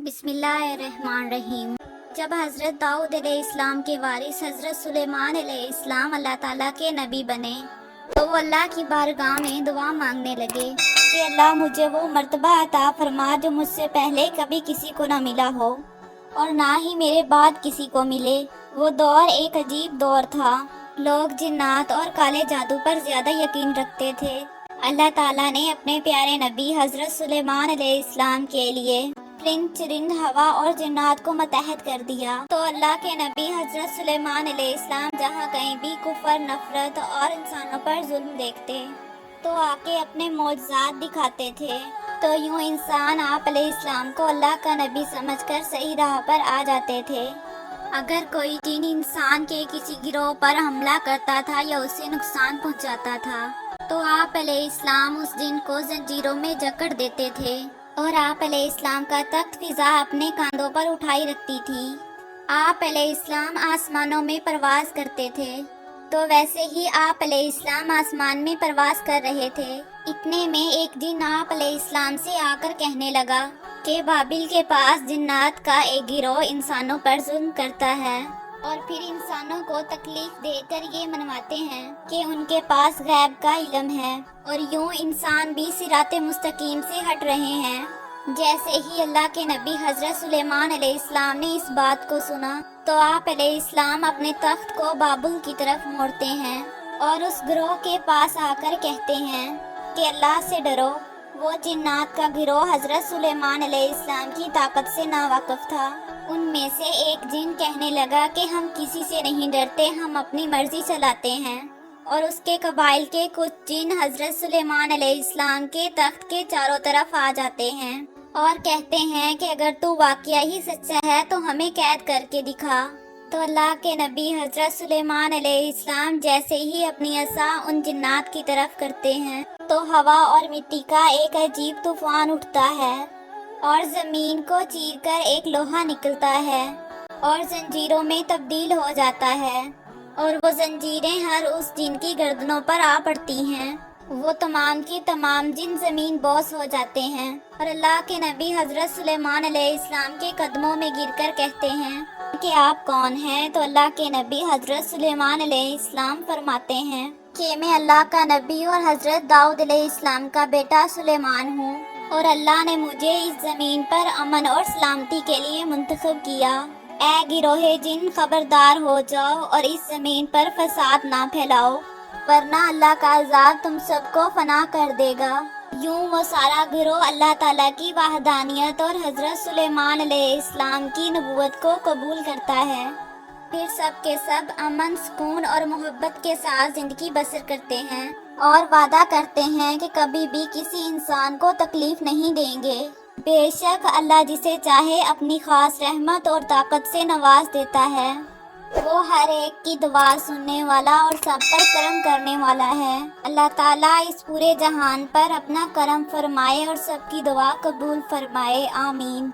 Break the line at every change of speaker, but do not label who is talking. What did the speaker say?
بسم اللہ الرحمن الرحیم۔ جب حضرت داؤد علیہ السلام کے وارث حضرت سلیمان علیہ السلام اللہ تعالیٰ کے نبی بنے تو وہ اللہ کی بارگاہ میں دعا مانگنے لگے کہ اللہ مجھے وہ مرتبہ عطا فرما جو مجھ سے پہلے کبھی کسی کو نہ ملا ہو اور نہ ہی میرے بعد کسی کو ملے۔ وہ دور ایک عجیب دور تھا، لوگ جنات اور کالے جادو پر زیادہ یقین رکھتے تھے۔ اللہ تعالیٰ نے اپنے پیارے نبی حضرت سلیمان علیہ السلام کے لیے پرند چرند ہوا اور جنات کو متحد کر دیا تو اللہ کے نبی حضرت سلیمان علیہ السلام جہاں کہیں بھی کفر، نفرت اور انسانوں پر ظلم دیکھتے تو آ کے اپنے معجزات دکھاتے تھے۔ تو یوں انسان آپ علیہ السلام کو اللہ کا نبی سمجھ کر صحیح راہ پر آ جاتے تھے۔ اگر کوئی جن انسان کے کسی گروہ پر حملہ کرتا تھا یا اسے نقصان پہنچاتا تھا تو آپ علیہ السلام اس جن کو زنجیروں میں جکڑ دیتے تھے اور آپ علیہ السلام کا تخت فضا اپنے کاندھوں پر اٹھائی رکھتی تھی۔ آپ علیہ السلام آسمانوں میں پرواز کرتے تھے تو ویسے ہی آپ علیہ السلام آسمان میں پرواز کر رہے تھے۔ اتنے میں ایک جن آپ علیہ السلام سے آ کر کہنے لگا کہ بابل کے پاس جنات کا ایک گروہ انسانوں پر ظلم کرتا ہے اور پھر انسانوں کو تکلیف دے کر یہ منواتے ہیں کہ ان کے پاس غیب کا علم ہے اور یوں انسان بھی صراط مستقیم سے ہٹ رہے ہیں۔ جیسے ہی اللہ کے نبی حضرت سلیمان علیہ السلام نے اس بات کو سنا تو آپ علیہ السلام اپنے تخت کو بابل کی طرف موڑتے ہیں اور اس گروہ کے پاس آ کر کہتے ہیں کہ اللہ سے ڈرو۔ وہ جنات کا گروہ حضرت سلیمان علیہ السلام کی طاقت سے ناواقف تھا۔ ان میں سے ایک جن کہنے لگا کہ ہم کسی سے نہیں ڈرتے، ہم اپنی مرضی چلاتے ہیں، اور اس کے قبائل کے کچھ جن حضرت سلیمان علیہ السلام کے تخت کے چاروں طرف آ جاتے ہیں اور کہتے ہیں کہ اگر تو واقعہ ہی سچا ہے تو ہمیں قید کر کے دکھا۔ تو اللہ کے نبی حضرت سلیمان علیہ السلام جیسے ہی اپنی عصا ان جنات کی طرف کرتے ہیں تو ہوا اور مٹی کا ایک عجیب طوفان اٹھتا ہے اور زمین کو چیر کر ایک لوہا نکلتا ہے اور زنجیروں میں تبدیل ہو جاتا ہے اور وہ زنجیریں ہر اس جن کی گردنوں پر آ پڑتی ہیں۔ وہ تمام کی تمام جن زمین بوس ہو جاتے ہیں اور اللہ کے نبی حضرت سلیمان علیہ السلام کے قدموں میں گر کر کہتے ہیں کہ آپ کون ہیں؟ تو اللہ کے نبی حضرت سلیمان علیہ السلام فرماتے ہیں کہ میں اللہ کا نبی اور حضرت داؤد علیہ السلام کا بیٹا سلیمان ہوں اور اللہ نے مجھے اس زمین پر امن اور سلامتی کے لیے منتخب کیا۔ اے گروہ جن، خبردار ہو جاؤ اور اس زمین پر فساد نہ پھیلاؤ ورنہ اللہ کا عذاب تم سب کو فنا کر دے گا۔ یوں وہ سارا گروہ اللہ تعالیٰ کی وحدانیت اور حضرت سلیمان علیہ السلام کی نبوت کو قبول کرتا ہے۔ پھر سب کے سب امن، سکون اور محبت کے ساتھ زندگی بسر کرتے ہیں اور وعدہ کرتے ہیں کہ کبھی بھی کسی انسان کو تکلیف نہیں دیں گے۔ بے شک اللہ جسے چاہے اپنی خاص رحمت اور طاقت سے نواز دیتا ہے۔ وہ ہر ایک کی دعا سننے والا اور سب پر کرم کرنے والا ہے۔ اللہ تعالیٰ اس پورے جہان پر اپنا کرم فرمائے اور سب کی دعا قبول فرمائے، آمین۔